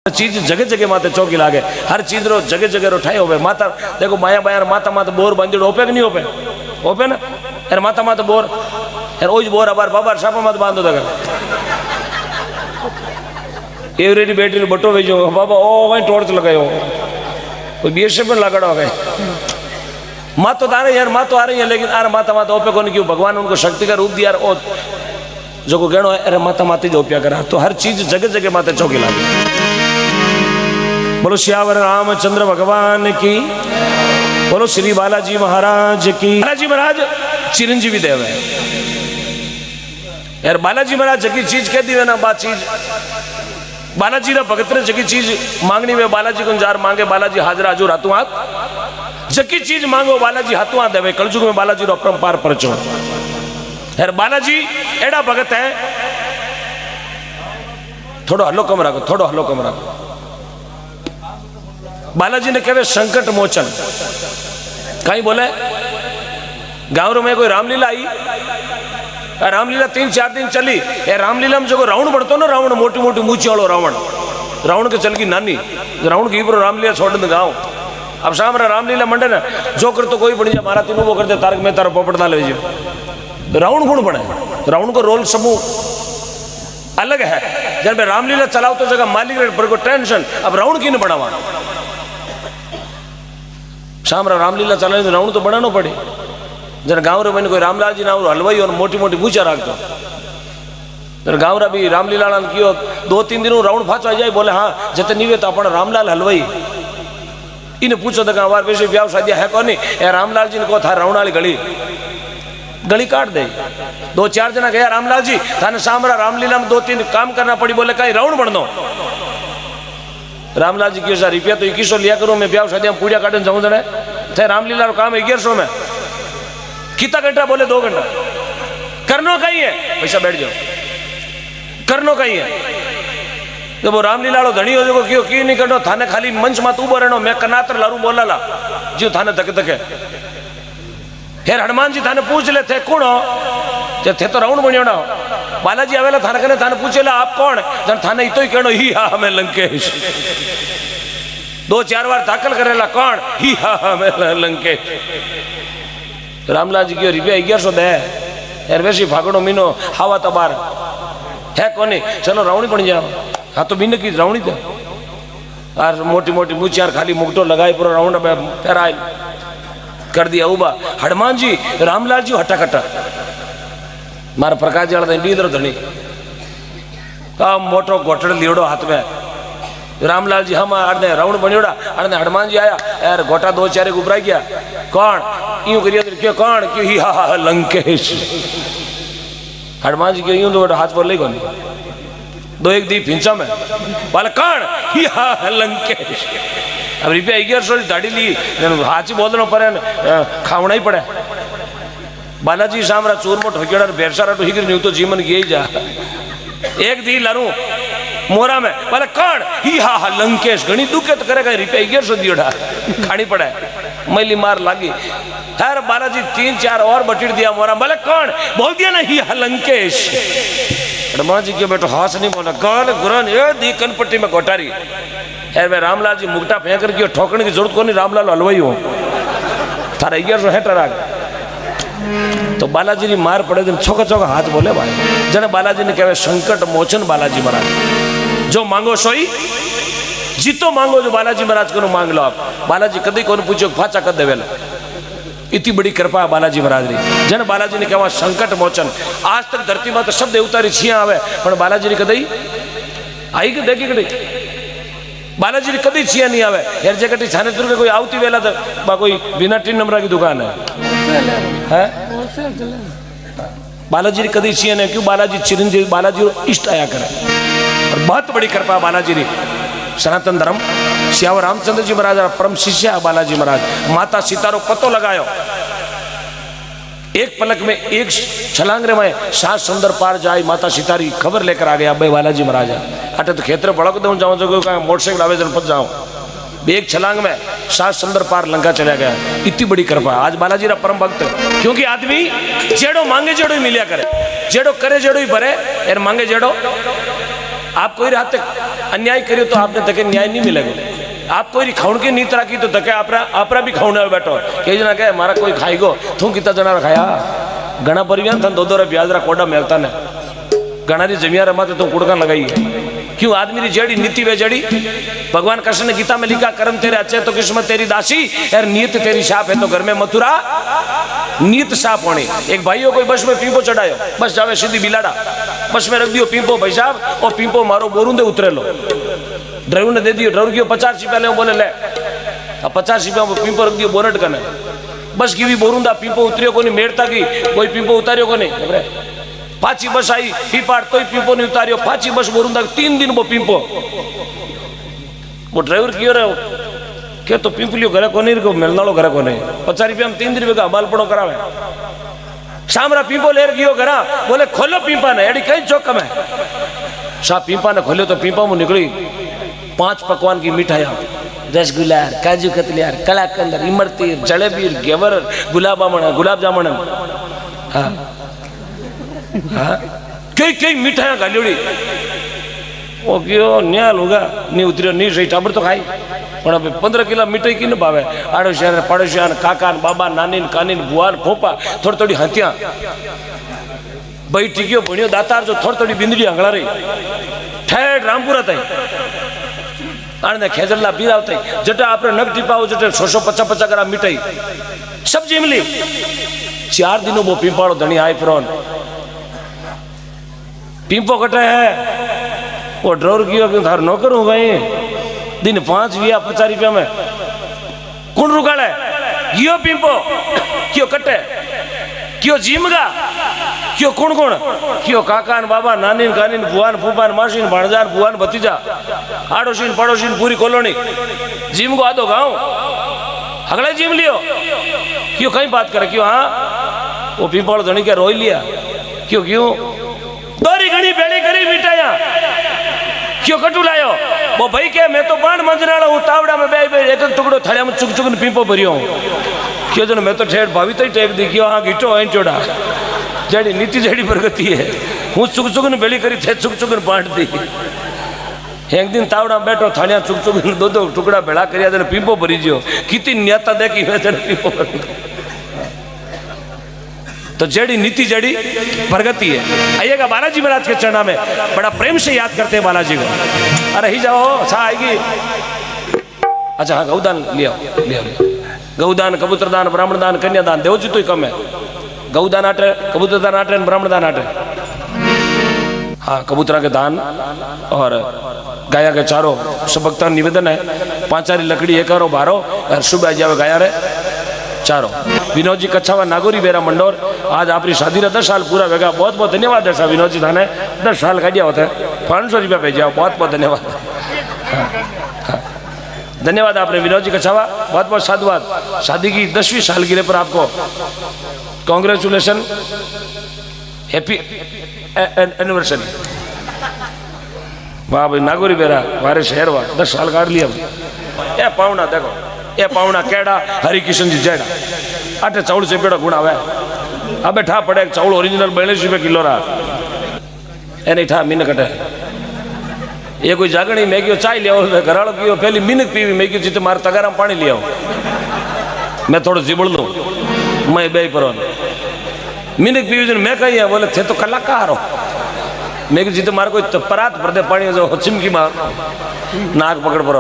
हर चीज जगह जगह माते चौकी लागे, हर चीज रो जगह जगह रो ठाई होवे। माता देखो माया बायार माता माता बोर बंदीड़ो होपे कि नहीं होपे? होपे ना यार माता माता बोर यार ओज बोर अबार बाबार सापा मत बांधो दगा एवरेडी बैटरी बटो भेजो बाबा ओ वहीं टॉर्च लगायो कोई बीएसएफ में लगाड़ो गए माँ तो आ रही है यार, माँ तो आ रही है, लेकिन अरे माता माता ओपे कौन क्यों? भगवान उनको शक्ति का रूप दिया ओ जो को कहनो है अरे माता माती जो ओपिया करा। तो हर चीज जगह जगह माते चौकी लागे। बोलो श्यावर रामचंद्र भगवान की, बोलो श्री बालाजी महाराज की। बालाजी महाराज चिरंजीवी देव है यार। बालाजी महाराज जगी चीज कह दी है ना, बात चीज बालाजी ना भगत ने जगी चीज मांगनी में बालाजी को जार मांगे बालाजी हाजिर हाजूर हाथों हाथ। जगी चीज मांगो बालाजी हाथों हाथ देवे। कलयुग में बालाजी रो अपरंपार परचो यार। बालाजी एड़ा भगत है। थोड़ो हलो कम रखो, थोड़ो हलो कम रखो। बालाजी ने कहे संकट मोचन। कहीं बोले गांव में कोई रामलीला आई, रामलीला 3-4 दिन चली। ए रामलीला में जो रावण बढ़तो ना, रावण मोटी मोटी मूछी वालो रावण, रावण के चल की नानी रावण की रामलीला छोड़ दे गाँव। अब शाम रामलीला मंडे ना जो कर तो कोई बनी जा मारा तीनों वो कर दे तारक में तारा पोपट ना ले रावण गुण बने। रावण को रोल समूह अलग है। जब मैं रामलीला चलाओ तो जगह मालिक पर को टेंशन, अब रावण की नहीं बढ़ावा। शाम रामलीला चलाने तो रावण तो बनाना पड़े। जरा गाँव रे मैंने कोई रामलाल जी ना हलवाई और मोटी मोटी बूचा रखता। जरा गाँव रा भी रामलीला कियो 2-3 दिन रावण फाचो आ जाए। बोले हाँ जते नहीं तो अपन रामलाल हलवाई इन्हें पूछो तो गाँव वैसे ब्याह शादी है कौन नहीं। रामलाल जी ने कहो था रावण वाली गली काट दे। 2-4 जना गया रामलाल जी थाने सामरा रामलीला में 2-3 काम करना पड़ी। बोले कहीं रावण बन दो। रामलाल जी क्यों रुपया तो 2100 लिया करूं मैं ब्याह शादी पूजा काटने जाऊं जने थे। रामलीला का काम 1100 में कितना घंटा? बोले 2 घंटा। करनो कहीं है पैसा बैठ जाओ, करनो कहीं है। जब वो रामलीला धनी हो जो क्यों क्यों नहीं करनो? थाने खाली मंच मत उबो रहनो, मैं कनातर लारू बोला ला जो थाने धक धके। फिर हनुमान जी थाने पूछ ले थे कौन हो? जब थे तो रावण बनियोड़ा। बालाजी आवेला थाने कने थाने पूछेला आप कौन? जन थाने इतो ही कहनो ही हा मैं लंकेश। 2-4 बार दाखल करेला कौन? ही हा मैं लंकेश। रामलाल जी क्यों रुपया 1100 दे यार। वैसे फागड़ो महीनो हवा तो बार है कोनी, चलो रावणी बन जाओ। हाँ तो बिन की रावणी थे यार। मोटी मोटी मूछियार खाली मुकटो लगाई पूरा रावण फेराय कर दिया उबा। हनुमान जी रामलाल जी हटा कट्टा मारा प्रकाश जी लीधर धनी मोटो घोटड़ लियोड़ो हाथ में। रामलाल जी हम अड़ने रावण बनियोड़ा। अड़ने हनुमान जी आया यार घोटा 2-4 उभरा गया। कौन यूं करिए क्यों? कौन क्यों? ही हा लंकेश। हनुमान जी क्यों यूं तो हाथ पर ले कौन 2-1 दी फिंचा में बोले कौन? ही हा लंकेश। अब रुपया 1100 दाढ़ी ली हाथी बोलना पड़े खावना ही पड़े। बालाजी सामरा चूरमो ठोकेड़ा बेरसारा तो हिगर नहीं तो जीवन की जा। एक दी लरू मोरा में बोले कौन? ही हा लंकेश। घनी दुखे तो करेगा रुपया 1100 दियोड़ा खानी पड़े। मैली मार लागी यार। बालाजी 3-4 और बटीर दिया मोरा। बोले कौन? बोल दिया ना ही हा लंकेश। हनुमान जी के बेटो हाथ नहीं बोला कौन? गुरन ये दी कनपट्टी में घोटारी यार। मैं रामलाल जी मुगटा फेंक कर ठोकने की जरूरत को नहीं। रामलाल हलवाई हो थारा 1100 है टरा। तो बालाजी की मार पड़े जन छोका छोका हाथ बोले भाई जन। बालाजी ने कहे संकट मोचन बालाजी महाराज। जो मांगो सोई जीतो मांगो। जो बालाजी महाराज को मांग लो आप। बालाजी कभी को पूछो फाचा कर देवेला। इतनी बड़ी कृपा है बालाजी महाराज री। जन बालाजी ने कहा संकट मोचन। आज तक धरती में तो सब देवतारी छिया आवे पर बालाजी ने कदई आई कि देखी कदी बालाजी ने कदी छिया नहीं आवे यार। जगह छाने दुर्गे कोई आवती वेला तो कोई बिना 3 नंबर की दुकान है बालाजी ने कदी छिया नहीं। क्यों? बालाजी चिरंजीवी बालाजी इष्ट आया करे और बहुत बड़ी कृपा बालाजी री। सनातन धर्म श्यावर रामचंद्र जी महाराज परम शिष्य है बालाजी महाराज। माता सीता रो पतो लगायो एक पलक में, एक छलांग रे में 7 समुद्र पार जाए। माता सीता री खबर लेकर आ गया भाई बालाजी महाराज। अटे तो खेतर बड़क दूं जाऊं जो मोटरसाइकिल आवेदन पहुंच जाऊं। एक छलांग में 7 समुद्र पार लंका चला गया। इतनी बड़ी कृपा आज बालाजी रा परम भक्त। क्योंकि आदमी जेड़ो मांगे जेड़ो ही मिलिया करे, जेड़ो करे जेड़ो ही भरे यार। मांगे जेड़ो आप कोई रात अन्याय करियो तो आपने धके न्याय नहीं मिलेगा। आप कोई खाउण की नीत राखी तो धके आपरा भी खाउण बैठो कई जना कहे मारा कोई खाईगो तू कितना जना खाया घना परिवार था दो ब्याजरा कोडा मेलता ने घना री जमिया रमाते तो कुड़का लगाई क्यों आदमी री जड़ी नीति वे जड़ी। भगवान कृष्ण ने गीता में लिखा कर्म तेरे अच्छे तो किस्मत तेरी दासी यार नीयत तेरी शाप है तो घर में मथुरा नीयत साफ होनी। एक भाईओ कोई बस में पीपो चढ़ायो बस जावे सीधी बिलाड़ा बस में रख दियो पीपो भाई साहब और पीपो मारो बोरूंदे उतरे लो ड्राइवर ने दे दियो ड्राइवर की 50 रुपया ले बोले ले 50 रुपया पीपो रख दियो बोनट कने बस की भी बोरूंदा पीपो उतरियो को नहीं मेड़ता की कोई पीपो उतारियो को नहीं पाची बस आई पीपाड़ तो पीपो नहीं उतारियो पाची बस बोरूंदा 3 दिन वो पीपो वो ड्राइवर क्यों रहे क्या तो पीपलियो घरे को नहीं रखो मिलनालो घरे को नहीं 50 रुपया में 3 दिन का बालपड़ो करावे सामरा पीपो लेर गयो घरा बोले खोलो पीपा ने एडी कई चौक में साहब पीपा ने खोलो तो पीपा में निकली 5 पकवान की मिठाइयाँ रसगुल्ला काजू कतली कलाकंद इमरती जलेबी घेवर गुलाब जामुन हाँ हाँ कई कई मिठाइयाँ गालियोड़ी वो क्यों न्याल होगा नहीं उतरियो नहीं सही टाबर तो खाई पर अब 15 किलो मिठाई की न भावे आड़ोशिया पड़ोशिया काका बाबा नानी कानी बुआ फोपा थोड़ी थोड़ी हथिया भाई टीकियो भणियो दातार जो थोड़ी थोड़ी बिंदड़ी हंगला रही ठेठ रामपुरा तई आने खेजरला बीराव तई जटा आपरे नग टीपाओ जटे 150 ग्राम मिठाई सब जिमली 4 दिनों वो पीपाड़ो धनी आए फिरोन पीपो कटे है वो ड्रोर कियो क्यों थार नौकर हूँ भाई दिन 5 50 रुपया में कौन रुकाड़े गियो पीपो क्यों कटे क्यों जिमगा क्यों कौन कौन क्यों काकान बाबा नानीन कानीन बुआन फूफान मासीन भाणजान बुआन भतीजा आड़ोशीन पड़ोशीन पूरी कॉलोनी जिम को आदो गाँव अगले जिम लियो क्यों कहीं बात करे क्यों हाँ वो पीपल धनी के रोई लिया क्यों क्यों दोरी घनी बेड़ी करी मिठाइया क्यों कटू लायो वो भाई के मैं तो बाण मंजनाला हूँ तावड़ा में बे एक टुकड़ो थालिया में चुक चुक पीपो भरियो क्यों जन मैं तो ठेठ भाभी तो टेक दी क्यों हाँ गिटो है चोड़ा जड़ी नीति जड़ी प्रगति है हूँ चुक चुक बेड़ी करी थे चुक चुक बांट दी एक दिन तावड़ा बैठो थालिया चुक चुक दो टुकड़ा भेड़ा करिया पीपो भरी जो कितनी न्याता देखी मैं पीपो तो जड़ी नीति जड़ी प्रगति है। आइएगा बालाजी महाराज के चरणा में बड़ा प्रेम से याद करते हैं बालाजी को। अरे ही जाओ सा आएगी। अच्छा हाँ गौदान लिया गौदान कबूतरदान ब्राह्मणदान कन्यादान देव जी तो ही कम है गौदान आटे कबूतरदान आटे ब्राह्मणदान आटे हाँ कबूतरा के दान और गाया के चारों सब भक्तों निवेदन है 5 लकड़ी एक बारो और सुबह जावे गाया रे चारों विनोद जी कच्छावा नागोरी बेरा मंडोर आज आपकी शादी 10 साल पूरा होगा बहुत बहुत धन्यवाद है साहब विनोद जी थाने 10 साल का दिया होता है 500 रुपया भेजा बहुत बहुत धन्यवाद धन्यवाद आपने विनोद जी कच्छावा बहुत बहुत साधुवाद शादी की 10वीं सालगिरह पर आपको कॉन्ग्रेचुलेशन हैप्पी एनिवर्सरी वाह भाई नागोरी बेरा हमारे शहर वाह 10 साल काट लिया ये पावना देखो ये पावना केड़ा हरिकिशन जी जेड़ा आटे चावल से पेड़ा गुण आवे अबे ठा पड़े चावल ओरिजिनल 42 रुपये किलो रहा ए नहीं ठा मीन कटे ये कोई जागणी मैं क्यों चाय लिया घराड़ो की पहली मिनक पीवी मैं क्यों जीते मारे तगारा पानी लिया मैं थोड़ा जिबड़ लूँ मैं बे पर मिनक पीवी मैं कही है बोले थे तो कलाकार हो मैं क्यों जीते मारे कोई परात भरते पानी जो चिमकी मार नाक पकड़ पर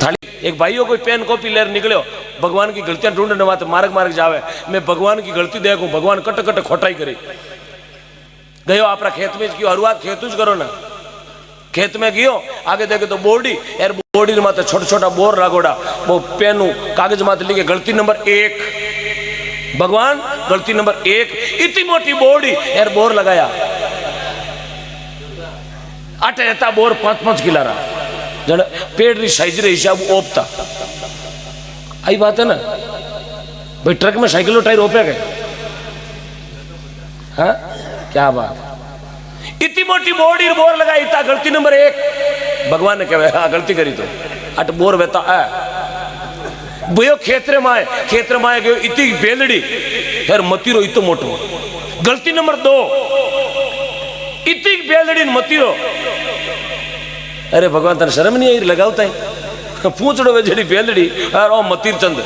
थाली एक भाइयों कोई पेन कॉपी लेर निकलो भगवान की गलतियां ढूंढने वाते मार्ग मार्ग जावे मैं भगवान की गलती देखूं भगवान कट कट खोटाई करी गयो आपरा खेत में क्यों हरुआत खेतू ज करो ना खेत में गयो आगे देखे तो बोर्डी यार बोर्डी माते छोटा छोटा बोर लागोड़ा वो पेनू कागज माते लिखे गलती नंबर 1 भगवान गलती नंबर 1 इतनी मोटी बोर्डी यार बोर लगाया आटे रहता बोर 5-5 किला रहा जन पेड़ री साइज रे हिसाब ओपता आई बात है ना भाई ट्रक में साइकिल टायर ओपे गए हाँ क्या बात इतनी मोटी बोर्ड बोर लगाई इतना गलती नंबर 1 भगवान ने कहे हाँ गलती करी तो अट बोर बेता भयो खेतरे माए गयो इतनी बेलड़ी यार मतीरो इतो मोटो गलती नंबर 2 इतनी बेलड़ी मतीरो अरे भगवान तने शर्म नहीं आई लगावता पूछड़ो वे जड़ी बेलड़ी यार ओ मतीर चंद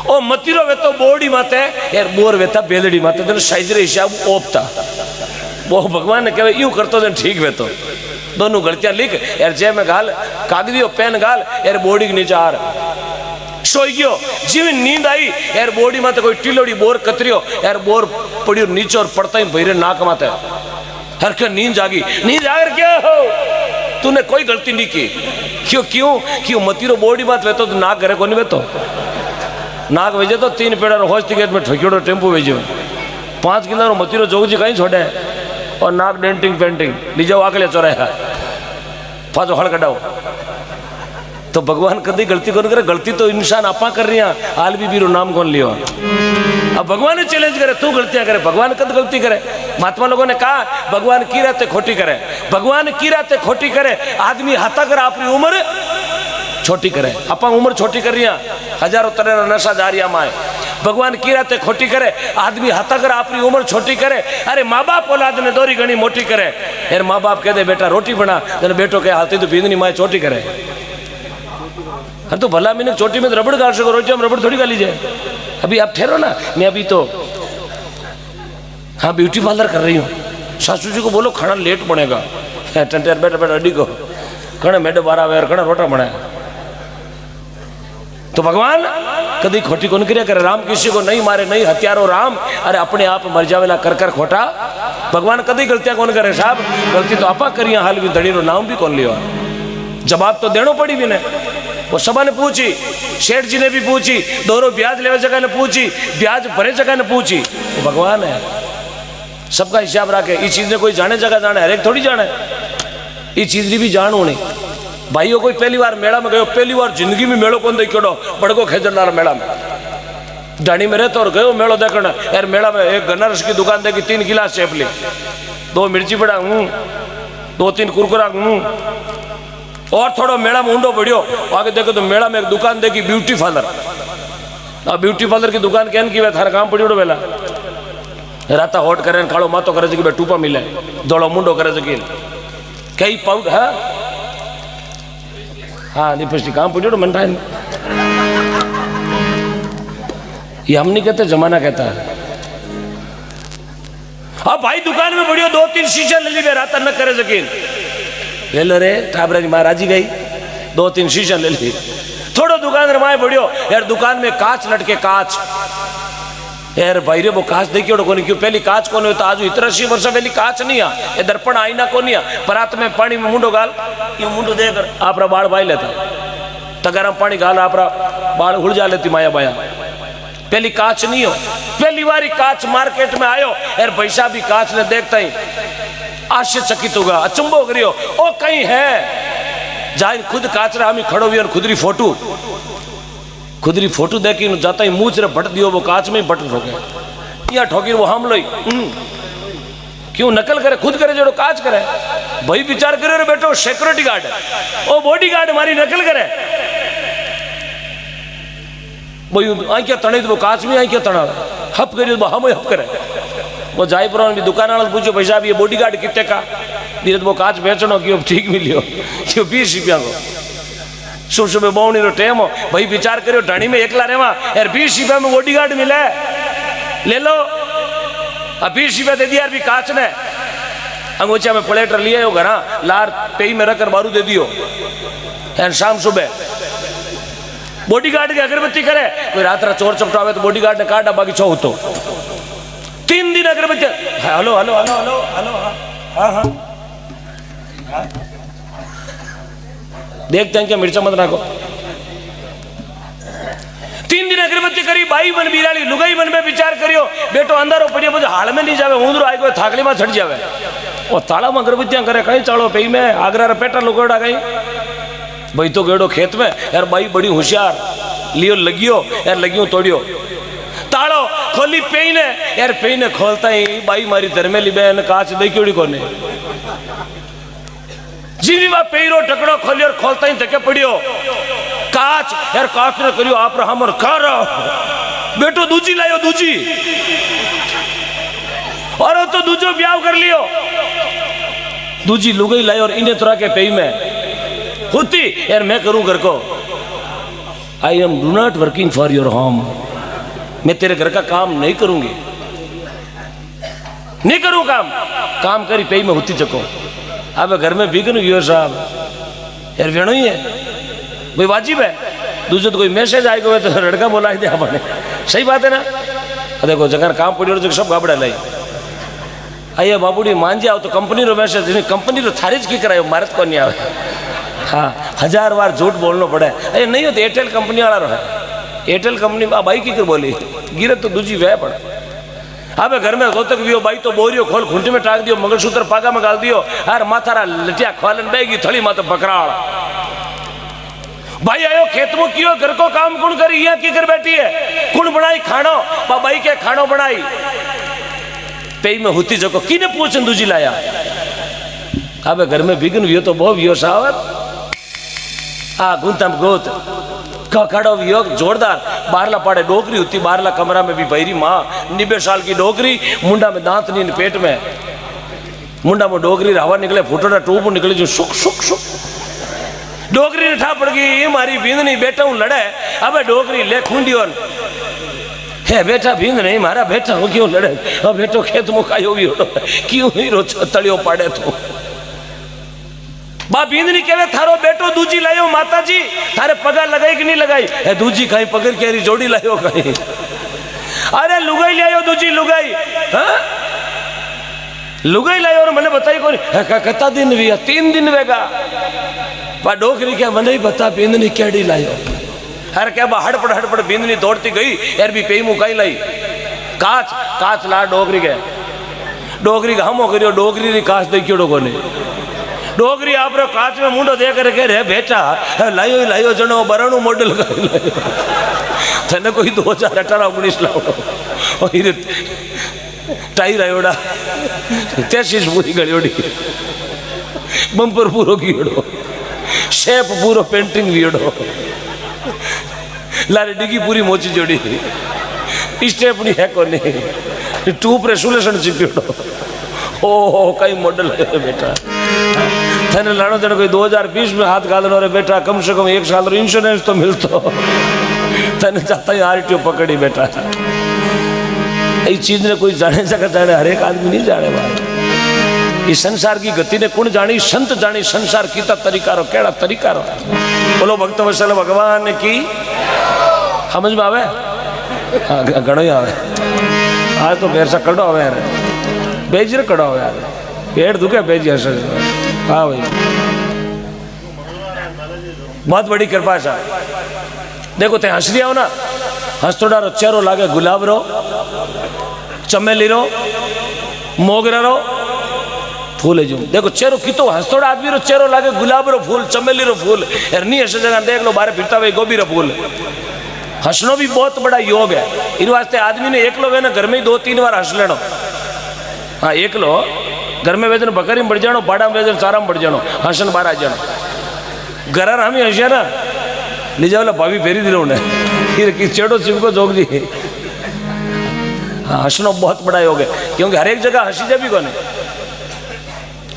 ओ मतीरो वे तो बोड़ी माते यार बोर वेता बेलड़ी माते तेरे साइज रे हिसाब ओपता वो भगवान ने कहे यूं करतो तो ठीक वे तो दोनों गलतियां लिख यार जे में गाल कागदियो पेन गाल यार बोड़ी के नीचे आ सोई गयो जीव नींद आई यार बोड़ी माते कोई टिलोड़ी बोर कतरियो यार बोर पड़ियो नीचे और पड़ता ही भैरे नाक माते हर के नींद जागी क्या हो तूने कोई गलती नहीं की क्यों क्यों क्यों मतीरो बोड़ी बात वेतो तो नाक करे को नहीं वेतो नाक वेजे तो 3 पेड़ा होश टिकट में ठोक्योड़ो टेम्पो वेजो 5 किलो मतीरो जोग जी कहीं छोड़े और नाक डेंटिंग पेंटिंग लीजो आकले चौराया फाजो हड़ कटाओ तो भगवान कभी गलती कौन करे गलती तो इंसान आपा कर रही हैं हाल भी बीरो नाम कौन लियो अब भगवान ने चैलेंज करे तू गलतियां करे भगवान कद गलती करे महात्मा लोगों ने कहा भगवान की राते खोटी करे भगवान की राते खोटी करे आदमी हाथा कर अपनी उम्र छोटी करे अपा उम्र छोटी कर रही हैं हजारों तरह नशा जारिया माए भगवान की राते खोटी करे आदमी हाथा कर अपनी उम्र छोटी करे अरे माँ बाप औलाद ने दोरी घनी मोटी करे यार माँ बाप कह दे बेटा रोटी बना तेरे बेटो के हाथी तो बींदनी माए छोटी करे अरे तो भला मैंने चोटी में तो रबड़ गाल सको रोटी हम रबड़ थोड़ी गाली जाए अभी आप ठहरो ना मैं अभी तो हाँ ब्यूटी पार्लर कर रही हूँ सासू जी को बोलो खाना लेट बनेगा टंटेर बैठा बैठा अड्डी को कणे मैडम बारा वेर कणे रोटा बने तो भगवान कभी खोटी कौन क्रिया करे राम किसी को नहीं मारे नहीं हत्यारो राम अरे अपने आप मर जावेला कर कर खोटा भगवान कभी गलतियां कौन करे साहब गलती तो आपा करिया हाल भी धड़ी रो नाम भी कौन लियो जवाब तो देनो पड़ी भी ने वो सबा ने पूछी शेठ जी ने भी पूछी दोनों ब्याज लेवे जगह ने पूछी ब्याज भरे जगह ने पूछी तो भगवान है सबका हिसाब रखे इस चीज ने कोई जाने जगह जाने हर एक थोड़ी जाने इस चीज की भी जान होनी भाइयों कोई पहली बार मेला में गयो पहली बार जिंदगी में मेलो कौन देखो बड़को खेजरदार मेला में ढाणी में रहता और गयो मेलो देखना यार मेला में एक गन्ना रस की दुकान देखी 3 गिलास चेप ली 2 मिर्ची बड़ा 2-3 कुरकुरा और थोड़ा मेला में ऊंडो बढ़ियो आगे देखो तो मेला में एक दुकान देखी ब्यूटी पार्लर अब ब्यूटी पार्लर की दुकान कहन की थारा काम पड़ी वेला राता होट करे कालो मातो करे जगी टूपा मिले दौड़ो मुंडो करे जगी कई पाउड है हाँ लिपस्टिक काम पड़ी मन टाइम ये हम नहीं कहते जमाना कहता है अब भाई दुकान में बढ़ियो 2-3 शीशे ले ली राता न करे जकीन ले लो रे टाबरा की माँ राजी गई 2-3 शीशा ले ली थोड़ो दुकान रे माए बढ़ियो यार दुकान में कांच लटके कांच यार भाई रे वो कांच देखियो कोनी क्यों पहली कांच कोनी तो आज 83 वर्ष पहली कांच नहीं आ ये दर्पण आईना कोनी आ परात में पानी में मुंडो गाल ये मुंडो देकर आपरा बाल भाई लेता तगरम पानी गाल आपरा बाल उड़ जा लेती माया बाया पहली कांच नहीं हो पहली बारी कांच मार्केट में आयो यार पैसा भी कांच ने देखता ही आश्चर्यचकित होगा अचंबो करियो ओ कहीं है जाए खुद काचरा हम खड़ो हुई और खुदरी फोटो देखी जाता ही मुंह से भट दियो वो कांच में ही भट ठोके यहाँ ठोकी वो हम लो क्यों नकल करे खुद करे जो कांच करे भाई विचार करे रे बेटो सिक्योरिटी गार्ड ओ बॉडी गार्ड हमारी नकल करे भाई आई क्या तने वो कांच में आई क्या तना हप करियो हम हप करे वो जायपुर भी दुकान वाला पूछो पैसा भी ये बॉडी गार्ड कितने का धीरे वो कांच बेचनो क्यों ठीक मिलियो क्यों 20 रुपया को सुबह सुबह बोवनी रो टेम हो भाई विचार करियो ढाणी में एकला रेवा यार 20 रुपया में बॉडी गार्ड मिले ले लो अब 20 रुपया दे दिया यार भी कांच ने अंगोचा में प्लेटर लिया हो घर लार पेई में रखकर बारू दे दियो यार शाम सुबह बॉडी गार्ड की अगरबत्ती करे कोई रात रा चोर चपटावे तो बॉडी गार्ड ने काटा बाकी छो तो 3 दिन अगरबत्ती hello hello hello hello hello हाँ हाँ देखते हैं क्या मिर्चा मत नाखो 3 दिन अगरबत्ती करी बाई बन बिराली लुगाई बन में विचार करियो बेटो अंदर पड़ियो मुझे हाल में नहीं जावे ऊंदरो आई कोई थाकली में छट जावे और ताला में अगरबत्तियां करे कहीं चालो पई में आगरा रे पेटा लुगोड़ा गई भाई तो गेड़ो खेत में यार बाई बड़ी होशियार लियो लगियो यार लगियो तोड़ियो तालो खोली पेई ने यार पेई ने खोलता ही बाई मारी धर्मेली बहन कांच देखियोड़ी कोने जीवी बा पेरो टकड़ो खोलियो खोलता ही धके पड़ियो कांच यार कांच ने करियो आप हमर कर बेटो दूजी लायो दूजी और तो दूजो ब्याह कर लियो दूजी लुगाई लाई और इन्हें तुरा के पे में होती यार मैं करूं घर को। I am do not working for your home, मैं तेरे घर का काम नहीं करूंगी, नहीं करूं काम करी पे में होती चको। अब घर में बिगन गयो साहब यार वेणो ही है भाई, वाजिब है। दूसरे तो कोई मैसेज आएगा तो लड़का बोला दे अपने, सही बात है ना। देखो जगह काम पड़ो तो सब गाबड़ा लाई आइए बाबूडी मान जाओ तो कंपनी रो मैसेज, कंपनी रो थारीज की करायो मारत को नहीं आवे। हाँ 1000 बार झूठ बोलना पड़े। अरे नहीं हो तो एयरटेल कंपनी वाला रो है, एयरटेल कंपनी भाई की कर बोली गिरत तो दूजी वह पड़ा। अब घर में गोतक भी हो भाई तो बोरियो खोल खूंटी में टाक दियो, मंगलसूत्र पागा में गाल दियो, यार माथारा लटिया खालन बेगी थली माता पकड़ाड़। भाई आयो खेत में कियो घर को काम कौन करी, यहाँ की कर बैठी है, कौन बनाई खानो, भाई के खानो बनाई पे में होती जको की ने पूछन दूजी लाया। अब घर में बिगन वियो तो बहुत वियो सावत आ गुंतम गोत खड़ो वियो जोरदार। बारला पाड़े डोकरी होती, बारला कमरा में भी बहरी माँ 90 साल की डोकरी, मुंडा में दांत नहीं पेट में, मुंडा में डोकरी हवा निकले फुटोड़ा टूप निकले जो सुख सुख सुख डोकरी ने ठा पड़ गई मारी बींद नहीं बेटा हूं लड़े। अब डोकरी ले खूंडियो है बेटा बींद नहीं मारा बेटा हूं क्यों लड़े, अब बेटो खेत मुकायो भी हो क्यों ही रो तलियो पाड़े तो बा बींद नहीं कहवे थारो बेटो दूजी लायो माता जी थारे पगा लगाई कि नहीं लगाई है, दूजी कहीं पकड़ के जोड़ी लायो कहीं। अरे लुगाई लायो दूजी लुगाई, हाँ लुगाई लायो और मैंने बताई कौन कता दिन भी 3 दिन वेगा बा डोकरी क्या मैंने ही बता बींदनी केड़ी लायो। अरे क्या बा हड़पड़ बींदनी दौड़ती गई यार भी पे मुकाई लाई काच काच ला डोकरी के डोकरी का हम करियो डोकरी री काच दे क्यों कोने डोकरी आप रो काच में मुंडो दे कर के रे बेटा लायो जनो बरणु मॉडल का तने कोई 2018-19 लाओ टायर आयोड़ा 33 पूरी गड़ियोड़ी बम्पर पूरो कीड़ो शेप पूरो पेंटिंग वीड़ो लारे डिगी पूरी मोची जोड़ी स्टेप नहीं है कोने टूप रेसुलेशन चिपिड़ो ओ कई मॉडल है बेटा थाने लाणो जन कोई 2020 में हाथ गालनो रे बेटा कम से कम 1 साल रो इंश्योरेंस तो मिलतो थाने जाता ही आरटीओ पकड़ी बेटा। ये चीज ने कोई जाने जगह जाने हर एक आदमी नहीं जाने भाई। इस संसार की गति ने कौन जानी, संत जानी संसार कीता तरीका रो केड़ा तरीका रो। बोलो भक्त वत्सल भगवान की समझ में आवे घणो ही आवे। आज तो बेर सा कड़ो आवे यार बेजर कड़ो आवे यार पेड़ दुखे बेजी हस। हाँ भाई बहुत बड़ी कृपा है। देखो ते हंस रहा हो ना, हंस थोड़ा रो चेहरो लागे गुलाब रो चमेली रो मोगरा रो फूल है जो देखो चेहरो कितो हंस थोड़ा आदमी रो चेहरो लागे गुलाब रो फूल चमेली रो फूल यार नहीं हंस जगह देख लो बाहर फिरता हुए गोभी रो फूल। हंसनो भी बहुत बड़ा योग है। इन वास्ते आदमी ने एकलो वे ना घर में ही 2-3 बार हंस लेनो। हाँ एकलो घर में वेजन बकरी में बढ़ जानो, बाड़ा में वेजन चारा में बढ़ जानो, हंसन बाहर आ जानो। घर हम हंसिया ना ले जाओ भाभी फेरी दिलो ने कि चेड़ो चिपको जोग जी। हाँ हंसनो बहुत बड़ा योग है क्योंकि हर एक जगह हंसी जब भी कोने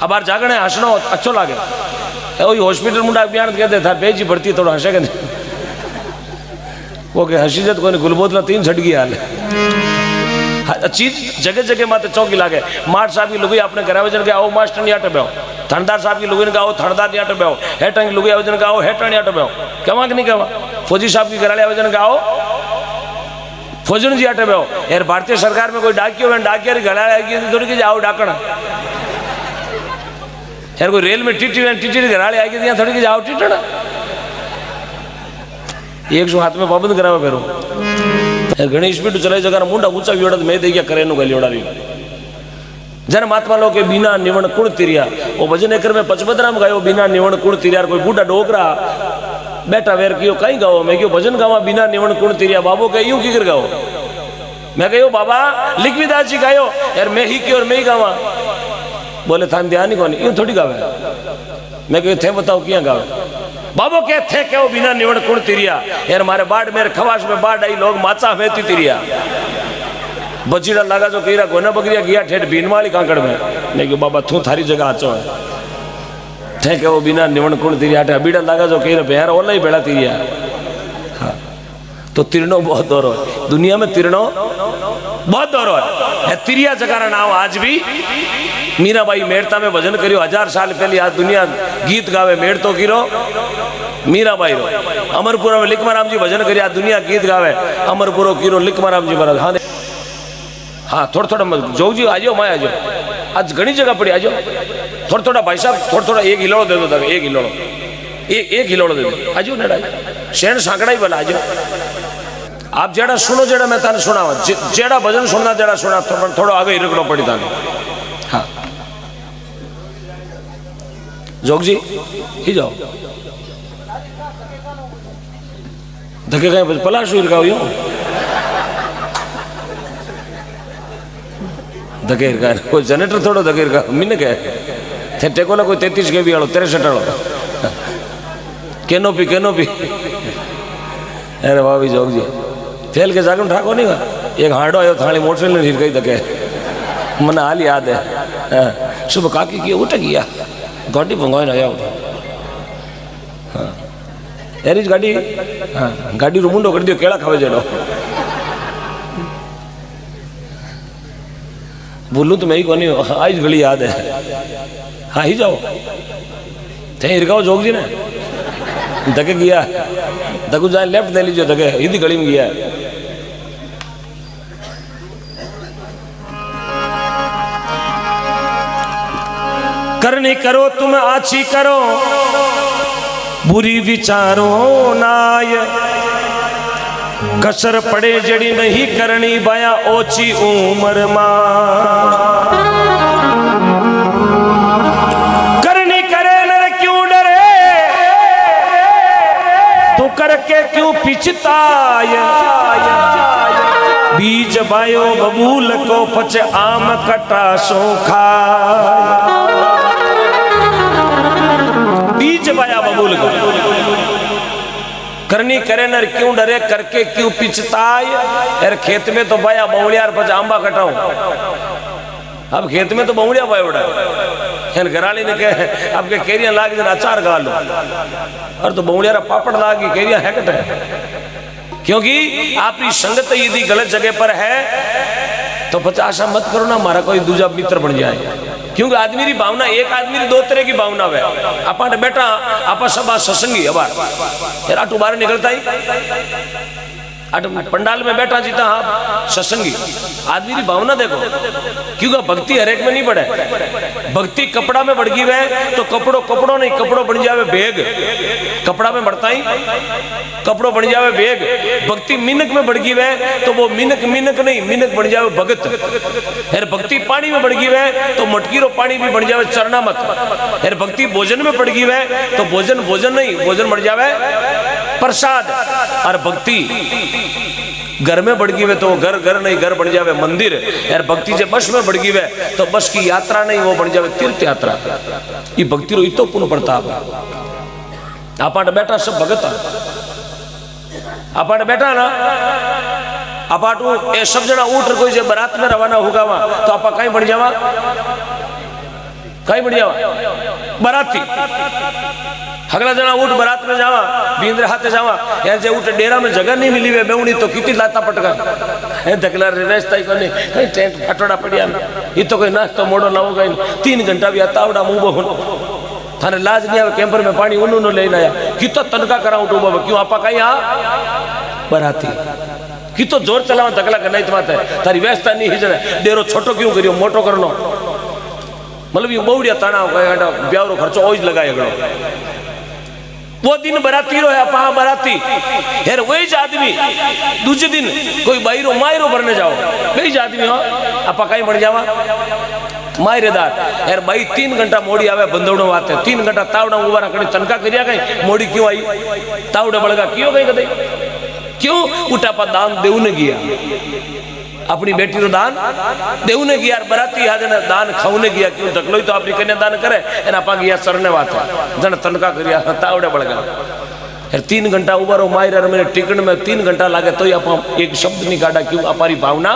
अब बार जागने हंसनो अच्छो लागे। वही हॉस्पिटल मुंडा बयान कहते था बेजी भर्ती थोड़ा हंसे के वो के हंसी जत कोने गुलबोतला 3 छट गई हाल चीज जगह जगह माते चौकी लागे। मार साहब की लुगाई अपने घर वजन के आओ मास्टर नहीं आटे बेहो, थानेदार साहब की लुगाई ने गाओ थानेदार नहीं आटे बेहो, हेटन की लुगाई वजन गाओ हेटन नहीं आटे बेहो, कहवा कि नहीं कहवा। फौजी साहब की घराले वजन गाओ फौजन जी आटे बेहो। यार भारतीय सरकार में कोई डाकियो डाकिया घराले आएगी थोड़ी कि जाओ डाकना। यार कोई रेल में टीटी घराले आएगी यहाँ थोड़ी कि जाओ टीटना। एक हाथ में पाबंद करावा फेरो घनी स्पीड चलाई जगह मुंडा ऊंचा वियोड़ा मैं दे गया करे गलियोड़ा जन महात्मा लोग के बिना निवण कुण तिरिया वो भजन एकर में 55 में गायो बिना निवण कुण तिरिया। कोई बूढ़ा डोकरा बैठा वेर कियो कहीं गाओ मैं क्यों भजन गावा बिना निवण कुण तिरिया। बाबू के यूं की कर गाओ मैं कहो बाबा लिखविदास जी गायो यार मैं ही की और मैं ही गावा। बोले थान ध्यान ही कौन यूं थोड़ी गावे। मैं कहो थे बताओ क्या गावे। बाबो के थे क्यों बिना निवण कुण तिरिया यार मारे बाढ़ मेरे खवास में बाढ़ आई लोग माचा वेती तिरिया। बचीड़ा लगा जो कीरा गोना बकरिया गया ठेठ भीनवाली कांकड़ में। मैं क्यों बाबा तू थारी जगह आचो है ठेके वो बिना निवण कुण तिरिया अबीड़ा लगा जो कहीं बेहर ओला ही बेड़ा तिरिया। हाँ तो तिरणो बहुत दौरो है दुनिया में, तिरणो बहुत दौरो है। तिरिया जगह नाम आज भी मीराबाई मेड़ता में भजन करियो 1000 साल पहले। आज दुनिया गीत गावे मेड़तो कीरो मीराबाई रो। अमरपुरा में लिखमाराम जी भजन करिया, आज दुनिया गीत गावे अमरपुरो कीरो लिखमाराम जी महाराज। हाँ हाँ थोड़ा थोड़ा जोग जी आजो, मैं आजो, आज घनी जगह पड़ी आजो। थोड़ा थोड़ा भाई साहब थोड़ा थोड़ा एक हिलोड़ो दे दो, एक हिलोड़ो, एक हिलोड़ो दे दो आजो नेड़ा। शेण सांकड़ा ही बोला आजो। आप जेड़ा सुनो जेड़ा मैं ताने सुनावा, जेड़ा भजन सुनना जेड़ा सुना थोड़ा आगे ही रखना पड़ी ताने। हाँ जोग जी ही जाओ धके कहीं पलाश हुई रखा यूं धकेर का कोई जनरेटर थोड़ा धकेर का मिन के थे टेकोला कोई 33 के भी आलो 63 आलो केनोपी केनोपी। अरे भाभी जोग जी थेल के जागन ठाको नहीं का एक हाड़ो आयो थाली मोटरसाइकिल हिर गई धके मन हाल याद है। सुबह काकी की उठ गया गाड़ी भंगाई ना आया। हाँ एरीज गाड़ी, हाँ गाड़ी रो मुंडो कर दियो केला खावे जेडो। बोलूँ तो मैं ही कोनी आज गली याद है। हाँ ही जाओ थे हिरगाओ जोग जी ने धके गया धकु जाए लेफ्ट दे लीजिए धके इधी गली में गया। करनी करो तुम आछी करो बुरी विचारो नाय, कसर पड़े जड़ी नहीं करनी बाया ओची उम्र मां। करनी करे नर क्यों डरे तू करके क्यों पिछताय। बीज बायो बबूल को पच आम कटा सो खाय। बीज बाया बबूल को करनी करे नर क्यों डरे करके क्यों पिछताय। यार खेत में तो बाया बवड़ियार पच आंबा कटाऊं। अब खेत में तो बवड़िया बाया उड़ा घराली ने कहे आपके केरिया लाग जरा अचार गा लो और तो बवड़ियारा पापड़ लागी केरिया है कटे। क्योंकि आपकी संगत यदि गलत जगह पर है तो पचासा मत करो ना हमारा कोई दूसरा मित्र बन जाए। क्योंकि आदमी की भावना एक आदमी दो तरह की भावना है। आप बेटा आप सब सत्संगी अबार यार आटू बाहर निकलता ही पंडाल में बैठा जीता हाँ सत्संगी आदमी की भावना देखो। क्योंकि भक्ति हरेक में नहीं बढ़े। भक्ति कपड़ा में बढ़ गई है तो कपड़ों नहीं कपड़ों बन जावे बेग। कपड़ा में बढ़ता ही कपड़ों बन जावे बेग। भक्ति मिनक में बढ़ गई है तो वो मिनक नहीं मिनक बन जावे भगत। यार भक्ति पानी में बढ़ गई है तो मटकी रो पानी भी बन जावे चरना मत। यार भक्ति भोजन में बढ़ गई है तो भोजन नहीं भोजन बन जावे प्रसाद। और भक्ति घर में बढ़ गई है तो घर नहीं घर बन जावे मंदिर। यार भक्ति जब बस में बढ़ गई है तो बस की यात्रा नहीं वो बन जावे तीर्थ यात्रा। ये भक्ति रो इतो पूर्ण प्रताप। आप बैठा सब भगत आप बैठा ना आप ए सब जना ऊट कोई जब बारात में रवाना होगा वहां तो आप कहीं बढ़ जावा कहीं बढ़ जावा बाराती। अगला जना ऊट बारात में जावा बींद्र हाथे जावा यार जे ऊट डेरा में जगह नहीं मिली वे बेवनी तो कितनी लाता पटका है धकला रेस्ता ही कोनी कहीं टेंट फटोड़ा पड़िया ये तो कोई नाश्तो मोड़ो ना होगा 3 घंटा भी आता आवड़ा मुंह बहु थाने लाज नहीं आवे कैंपर में पानी उन्होंने लेने आया कितो तनका कराऊं तो बाबा क्यों आपा कहीं आ बाराती कितो जोर चलावा धकला करना इतना है तारी व्यवस्था नहीं हिजने डेरो छोटो क्यों करियो मोटो करनो मतलब ये बहुड़िया ताना ब्यावरो खर्चो ओज लगाए गड़ो। वो दिन बराती रो है अपा बराती यार वही आदमी दूसरे दिन कोई बाईरो मायरो भरने जाओ वही आदमी हो अपा कहीं बढ़ जावा मायरेदार यार भाई 3 घंटा मोड़ी आवे बंदोड़ो आते 3 घंटा तावड़ा उबारा कड़ी तनका करिया कहीं मोड़ी क्यों आई तावड़ा बड़गा क्यों गई कदई क्यों उठापा दान देव ने किया अपनी बेटी रो दान देव ने किया बराती आज ने दान खाऊने किया क्यों ढकलो तो अपनी कन्या दान करे एना पा गया सरने बात जन तनका करिया तावड़े बड़गा यार 3 घंटा उबारो मायरा मेरे टिकट में 3 घंटा लागे तो आप एक शब्द नहीं काटा क्यों हमारी भावना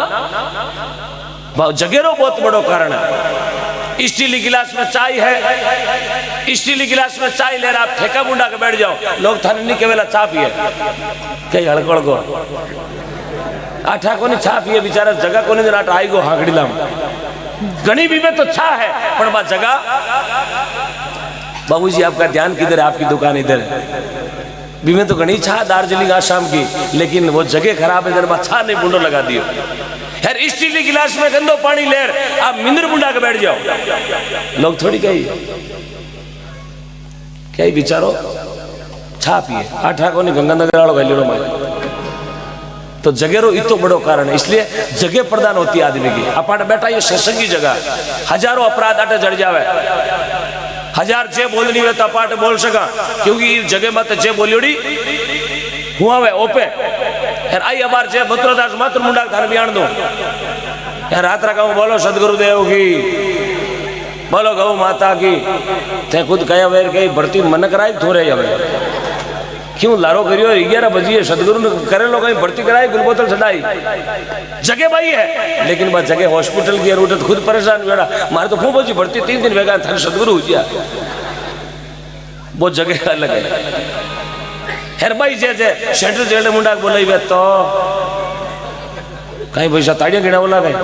जगेरो बहुत बड़ो कारण है। स्टील गिलास में चाय है, स्टील गिलास में चाय ले रहा, फेंका मुंडा के बैठ जाओ, लोग थाने नहीं केवेला चा पिए कई हड़कड़ को आठा को चा पिए बेचारा जगह को नहीं आई गो हाकड़ी लाम घनी भी में तो छा है पर बात जगह। बाबूजी आपका ध्यान किधर है, आपकी दुकान इधर है, भी में तो घनी छा दार्जिलिंग आसाम की, लेकिन वो जगह खराब है, इधर छा नहीं बुंडो लगा दियो यार। स्टील गिलास में गंदो पानी ले आप मिंदर बुंडा के बैठ जाओ, लोग थोड़ी कही क्या ही बिचारो छा पिए आठा को नहीं गंगानगर वालों गलियों में। तो जगह रो इतो बड़ो कारण है, इसलिए जगह प्रदान होती है आदमी की। अपाट बैठा ये सत्संगी जगह, हजारों अपराध आटे जड़ जावे, हजार जे बोलनी हुए तो अपाट बोल सका, क्योंकि जगह मत जे बोली हुआ वे ओपे यार आई अबार जे भद्रदास मात्र मुंडा थाने बियान दो यार रात रखा बोलो सदगुरुदेव की, बोलो गौ माता की, ते खुद कया वेर कही भर्ती मन कराई थोड़े हमें क्यों लारो करियो 11 बजे सदगुरु ने करे लो कहीं भर्ती कराई गुलबोतल चढ़ाई जगह भाई है, लेकिन बात जगह हॉस्पिटल की रूट खुद परेशान बेड़ा मारे तो खूब बची भर्ती 3 दिन वेगा थाने सदगुरु हो गया, वो जगह अलग है। हेर भाई जे सेंट्रल जेल मुंडा बोले वे तो कहीं पैसा ताड़ियां गिना बोला गए,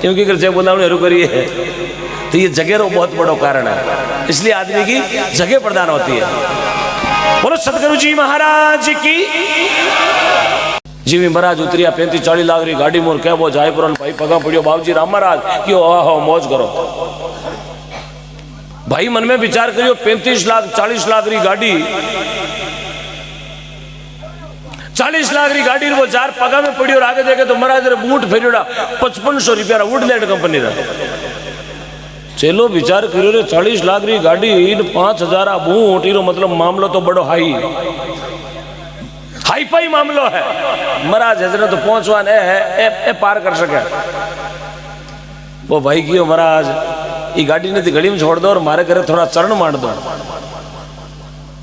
क्योंकि अगर जे बोला हरू करिए तो ये जगह रो बहुत बड़ा कारण है, इसलिए आदमी की जगह प्रदान होती है। बोलो सतगुरु जी महाराज की। जीवी महाराज उतरिया 35-40 लाख री गाड़ी मोर क्या वो जायपुर भाई पगा पड़ियो बाबूजी राम महाराज क्यों आहो मौज करो भाई, मन में विचार करियो 35 लाख 40 लाख री गाड़ी 40 लाख री गाड़ी वो जार पगा में पड़ी और आगे देखे तो महाराज रे बूट फेरियोड़ा 5500 रुपया वुडलैंड कंपनी रा। चलो विचार करियो रे 40 लाख री गाड़ी 5000 बूट रो मतलब मामलो तो बड़ो हाई पाई मामलो है। महाराज हजरत तो पहुंचवान है पार कर सके वो भाई कियो महाराज ये गाड़ी ने घड़ी में छोड़ दो और मारे घरे थोड़ा चरण मार दो।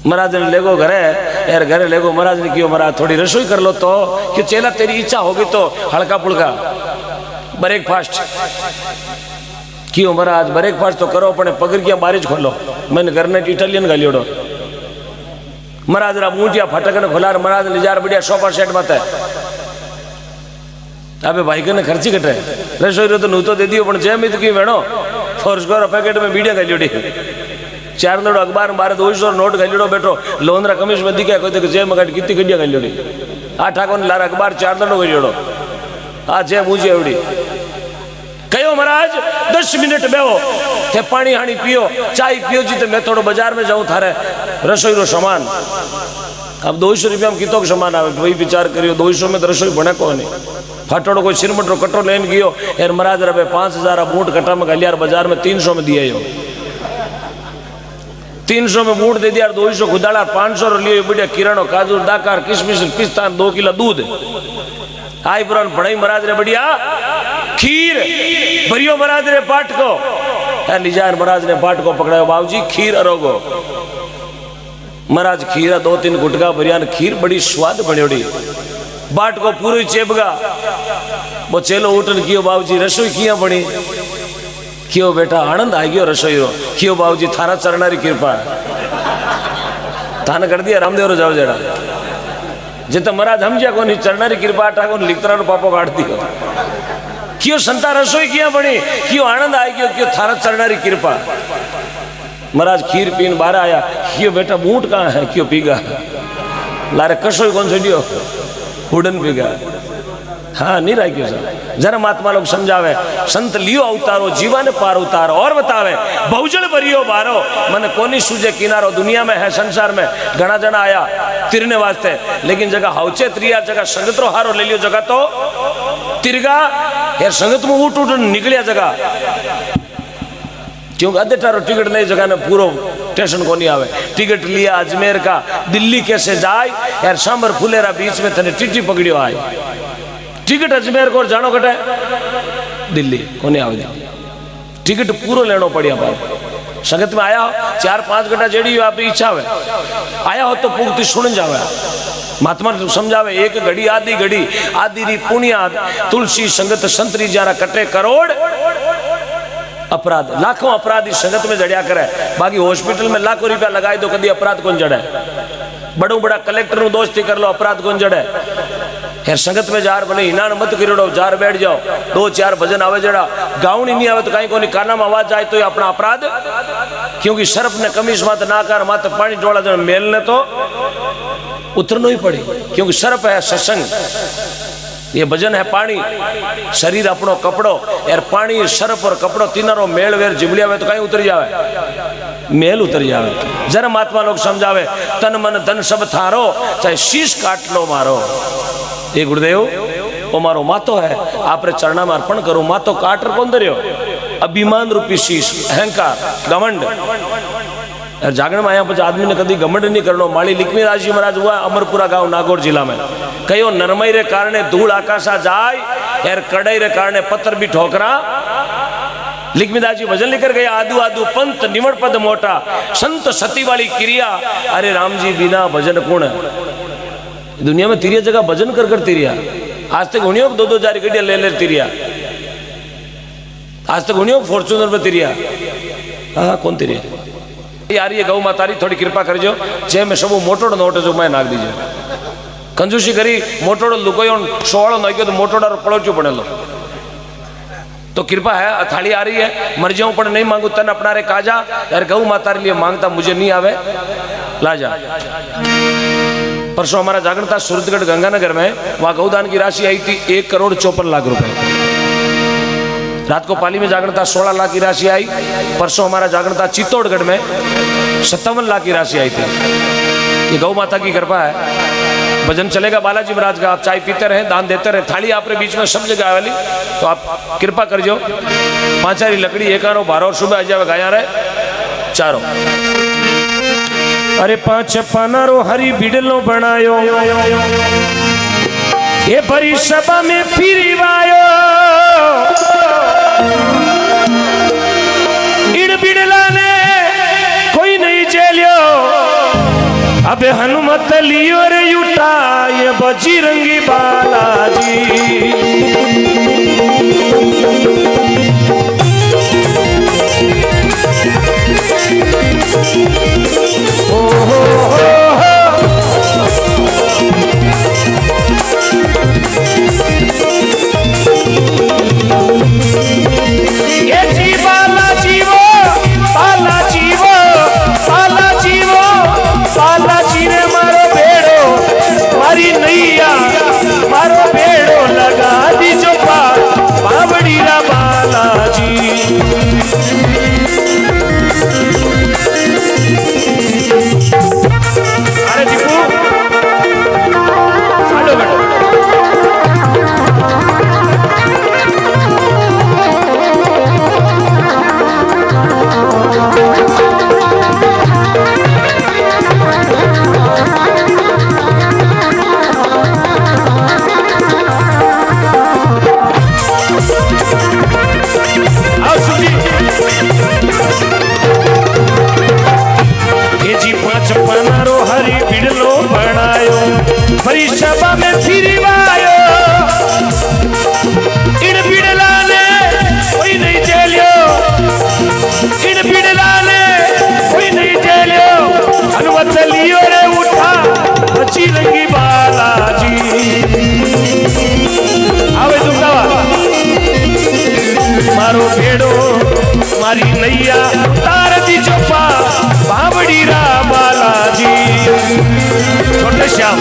महाराज ने लेगो घरे यार घरे लेगो महाराज ने कियो महाराज थोड़ी रसोई कर लो तो कि चेला तेरी इच्छा होगी तो हल्का पुल्का ब्रेकफास्ट क्यों महाराज ब्रेकफास्ट तो करो अपने पकड़ किया बारिश खोलो मैंने घर ने इटालियन गालियोड़ो महाराज रा मुंटिया फटक ने खुला महाराज ने जार बढ़िया सोफा सेट मत है अबे भाई ने खर्ची कटे रसोई रो तो नू तो दे दियो पण जे मित की वेणो फोर्स करो पैकेट में वीडियो गालियोड़ी 4 लोड अखबार मारे 200 नोट गालियोड़ो बैठो लोन रा कमीज में दिखे कोई देखो जे मगाट कितनी गड्डिया गालियोड़ी 8 ठाकों लार अखबार 4 लोड गालियोड़ो आ जे मुझे एवड़ी कहो महाराज 10 मिनट बेहो थे पानी हानी पियो चाय पियो जी तो मैं थोड़ा बाजार में जाऊं थारे रसोई रो सामान अब 200 रुपया में कितो सामान आवे वही विचार करियो 200 में तो रसोई बने को नहीं फाटोड़ो कोई सिरमट रो कटो लेन गयो यार महाराज रे 5000 बूट कटा में गलियार बाजार में 300 में दिया यो 300 में बूट दे दिया 200 खुदाड़ा 500 रो लियो बढ़िया किरानो काजू दाकार किशमिश पिस्ता 2 किलो दूध आई पुरान पढ़ाई महाराज रे बढ़िया खीर भरियो महाराज ने पाट को निजार महाराज ने पाट को पकड़ायो बाबूजी खीर अरोगो महाराज खीरा 2-3 गुटका भरिया खीर बड़ी स्वाद बनियोड़ी बाट को पूरी चेपगा वो चेलो उठन कियो बाबूजी रसोई किया बनी कियो बेटा आनंद आ गयो रसोई रो कियो बाबूजी थारा चरणारी कृपा थाने कर दिया रामदेव रो जाओ जेड़ा जितना महाराज समझिया को नहीं चरणारी कृपा ठाको लिखतरा रो पापो काट दियो क्यों संता रसोई किया बनी क्यों आनंद आई गयो क्यों थारा चरणारी कृपा महाराज खीर पीन बाहर आया क्यों बेटा बूट कहाँ है क्यों पीगा लारे कसोई कौन छोड़ियो हुडन पीगा हाँ नहीं रहा क्यों सर जरा महात्मा लोग समझावे संत लियो अवतारो जीवन पार उतारो और बतावे बहुजन भरियो बारो मन कोनी सूझे किनारो दुनिया में है संसार में घना जना आया तिरने वास्ते लेकिन जगह हाउचे त्रिया जगह संगत रो हारो ले लियो जगह तो तिरगा यार संगत में उठ उठ निकलिया जगह क्योंकि अद्धे ठारो टिकट नहीं जगह ने पूरा स्टेशन को नहीं आवे टिकट लिया अजमेर का दिल्ली कैसे जाए यार सांबर फुलेरा बीच में थने टिटी पकड़ियो आए टिकट अजमेर को जानो कटे दिल्ली को नहीं आवे टिकट पूरा लेनो पड़िया बाप संगत में आया हो 4-5 घंटा जेड़ी हो आपकी इच्छा है आया हो तो पुगती सुन जावे महात्मा समझावे एक घड़ी आदि री पुण्या तुलसी संगत संतरी जारा कटे करोड़ अपराध लाखों अपराधी संगत में जड़िया करे, बाकी हॉस्पिटल में लाखों रुपया लगाए दो कभी अपराध कौन जड़े, बड़ो बड़ा कलेक्टर नु दोस्ती कर लो अपराध कौन जड़े। यार संगत में जार भले हिनान मत करो, जार बैठ जाओ, 2-4 भजन आवे जड़ा गाउन ही नहीं आवे तो कहीं कोई काना में आवाज जाए तो ये अपना अपराध, क्योंकि सर्प ने कमीज मात नाकार मात पानी डोला जो मेल ने तो उतरना ही पड़ी, क्योंकि सर्प है सत्संग, ये भजन है पानी, शरीर अपनो कपड़ो, यार पानी सर्प और कपड़ो तीनों मेल वेर जिबलिया हुए तो कहीं उतर जावे, मेल उतर जावे। जरा महात्मा लोग समझावे तन मन धन सब थारो, चाहे शीश काट लो मारो। ये गुरुदेव वो मारो मातो है, आप रे चरणा में अर्पण करो, मातो काटर कौन दरियो, अभिमान रूपी शीश, अहंकार, घमंड। यार जागरण में आया पर आदमी ने कभी घमंड नहीं करनो। माली लिखमी राजी महाराज हुआ अमरपुरा गांव नागौर जिला में, कयो नरमई रे कारणे धूल आकाशा जाय, यार कड़ाई रे कारणे पत्थर भी ठोकरा। लिखमीदास जी भजन लेकर गया, आदू आदू पंत निवड़ पद मोटा, संत सती वाली क्रिया, अरे राम जी बिना भजन कौन है। दुनिया में तिरिया जगह भजन कर कर तिरिया, आज तक उन्हीं 2-2 गड्डिया ले तिरिया, आज तक उन्हीं फॉर्चूनर में तिरिया। हाँ कौन तिरिया यार, ये गौ मातारी थोड़ी कृपा कर जो, जे में सब मोटोड़ो नोट जो मैं नाग दीजिए, कंजूसी करी मोटोड़ो लुकोयो सोवाड़ो नाख्यो तो मोटोड़ा पड़ोचो पड़ेलो, तो कृपा है थाली आ रही है, मर जाऊं पर नहीं मांगू तन अपना रे काजा। यार गौ मातारी लिए मांगता मुझे नहीं आवे लाजा। परसों हमारा जागरण था सूरतगढ़ गंगानगर में, वहां गौदान की राशि आई थी 1,54,00,000 रुपए। रात को पाली में जागरण था 16 लाख की राशि आई। परसों हमारा जागरण था चित्तौड़गढ़ में 57 लाख की राशि आई थी। ये गौ माता की कृपा है। भजन चलेगा बालाजी महाराज का, आप चाय पीते रहे, दान देते रहे, थाली आप बीच में सब जगह वाली, तो आप कृपा कर जो। 5 लकड़ी एक आरो 12 और सुबह आ जाए गाया रहे चारों। अरे 5 पानारो हरी बिडलो बनायो, ये बड़ी सभा में फिरवायो, इड़ बिड़ला ने कोई नहीं झेलियो, अबे हनुमत लियो रे युटा ये बजरंगी बालाजी। मारी नैया तार दी चोपा बावड़ी रा बालाजी। छोटे श्याम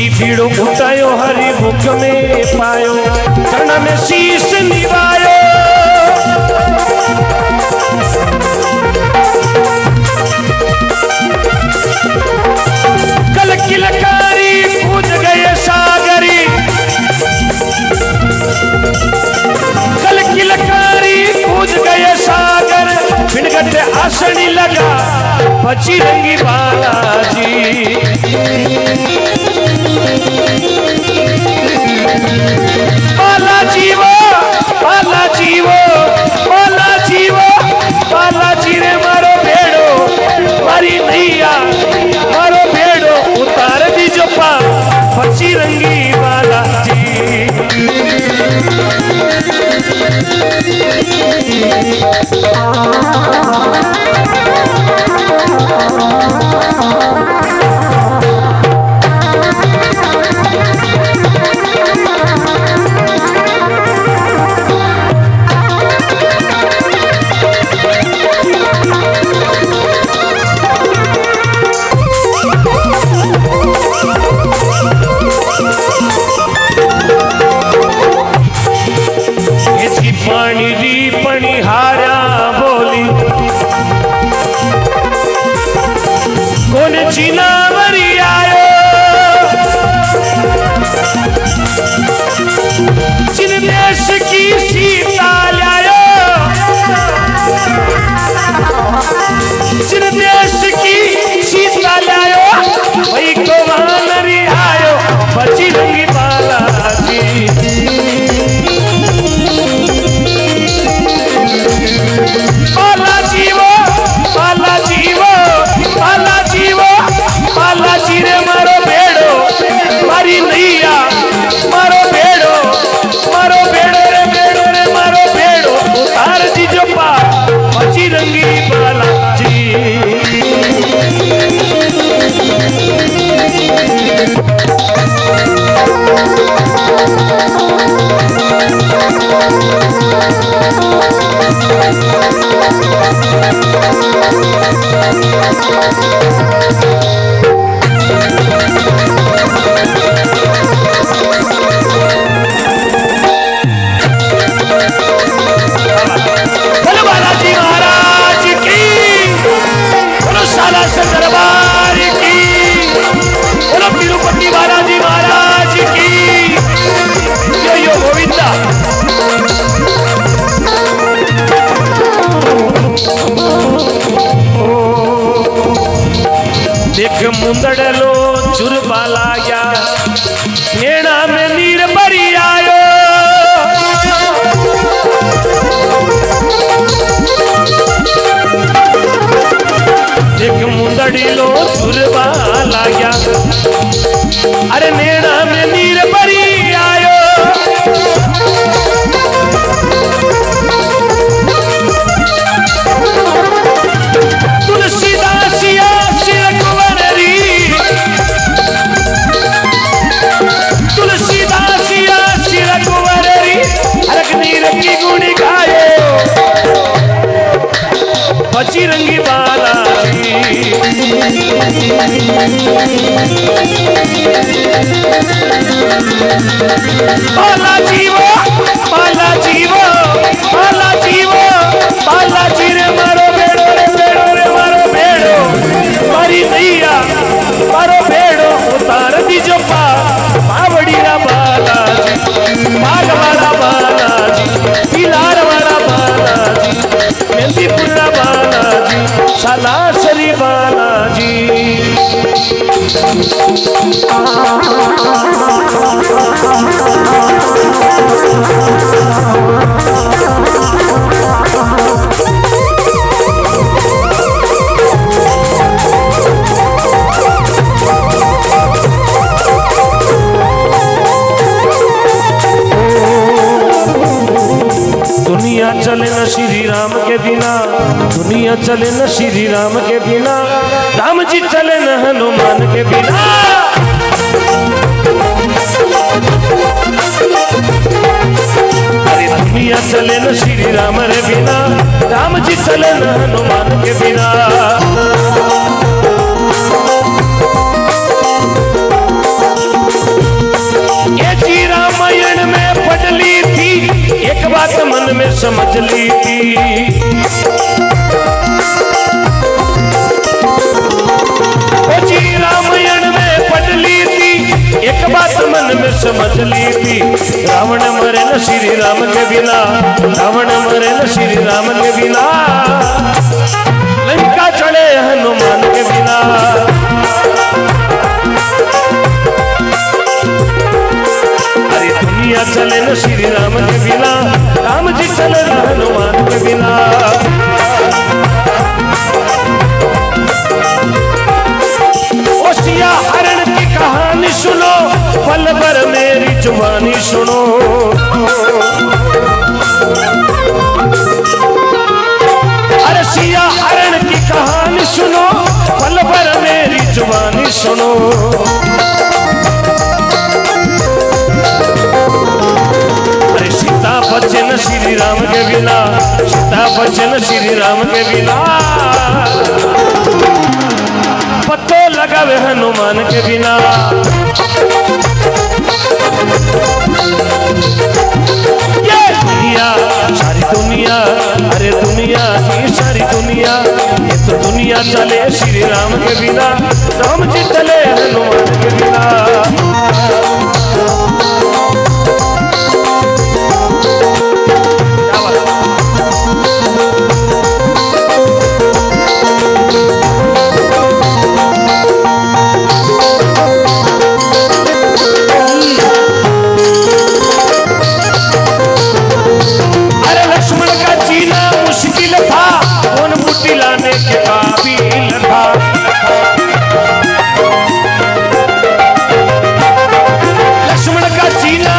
भीड़ो उठायो हरि मुख में पायो, चरण में शीश निवायो, कल किलकारी पूज गए सागरी, कल किलकारी पूज गए सागर, फिर निकट आसनी लगा बजरंगी बालाजी। बालाजी वो बालाजी वो बालाजी वो बालाजी रे मारो भेड़ो मारी नैया मारो भेड़ो उतार दीजो पा बजरंगी बालाजी। पानी री पणिहारा बोली कौन चीना मरी आयो जिन देश की सीता लायो जिन देश की सीता लायो वही को नरी आयो बजरंगी बालाजी। बालाजी वो बालाजी वो बालाजी वो बालाजी रे मारो भेड़ो मारी नैया मारो भेड़ो रे मारो भेड़ो उतार दीजो पा बजरंगी बालाजी। दरबार की बोलो तिरुपति बालाजी महाराज की यो गोविंदा। देख मुंदड़लो चुरबालाया नेणा में नीर भरी आयो एक मुंदड़ीलो चुरबाला गया अरे नेड़ा में नीर भरी आयो तुलसीदासिया सिर कुंवरी तुलसीदासिया सिर कुंवरी हरक नीर की गुणी गायो बजरंगी बालाजी। बालाजी वो बालाजी वो बालाजी वो बालाजी रे मारो भेड़ो रे मारो भेड़ो मारी नैया मारो भेड़ो उतार दीजो पा बावड़ी रा बालाजी बाग वाला बालाजी पिलार वाला बालाजी मेहंदीपुर रा बालाजी सालासरी बालाजी। दुनिया चले न श्री राम के बिना दुनिया चले न श्री राम के बिना राम जी चले न हनुमान के बिना। अरे दुनिया चले न श्री राम रे बिना राम जी चले न हनुमान के बिना। ये जी रामायण में पढ़ ली थी एक बात मन में समझ ली थी ओ जी रामायण में पढ़ ली थी एक बात मन में समझ ली थी। रावण मरे न श्री राम के बिना रावण मरे न श्री राम के बिना। चले हनुमान के बिना। अरे दुनिया चले न श्री राम के बिना, राम जी चले न हनुमान के बिना। ओ सिया हरण की कहानी सुनो, पल भर मेरी जुबानी सुनो। अरे सिया हरण की कहानी सुनो, पल भर मेरी जुबानी सुनो। अरे सीता बचन श्री राम के बिना, सीता बचन श्री राम के बिना। पत्तो लगावे हनुमान के बिना। ये दुनिया सारी दुनिया, अरे दुनिया की सारी दुनिया, ये तो दुनिया चले श्री राम के बिना, राम जी चले हनुमान के बिना।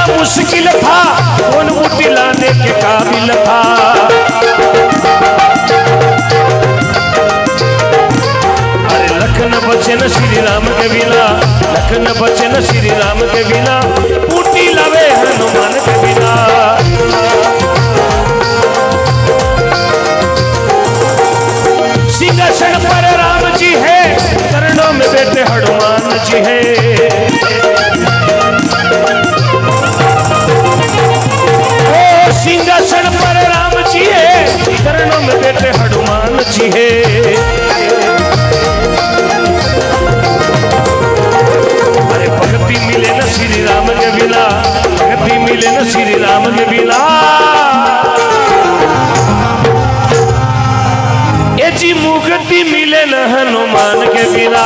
मुश्किल था, कौन बूटी लाने के काबिल था। अरे लखन बचन श्री राम के बिना, लखन बचन श्री राम के बिना, बूटी लावे हनुमान के बिना। सिंहासन पर राम जी है, चरणों में बैठे हनुमान जी है। सिंहासन पर राम जी है, चरणों में बैठे हनुमान जी है। अरे भक्ति मिले न श्री राम के बिना, भक्ति मिले न श्री राम के बिना। ये जी मुक्ति मिले न हनुमान के बिना।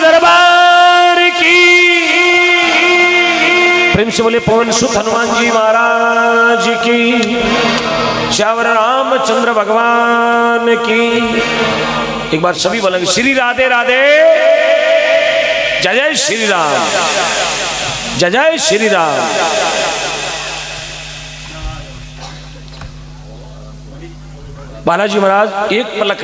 दरबार की प्रेम से बोले पवन सुत हनुमान जी महाराज की, श्यावर रामचंद्र भगवान की। एक बार सभी बोलेंगे श्री राधे राधे, जय जय श्री राम, जय जय श्री राम। बालाजी महाराज एक पलक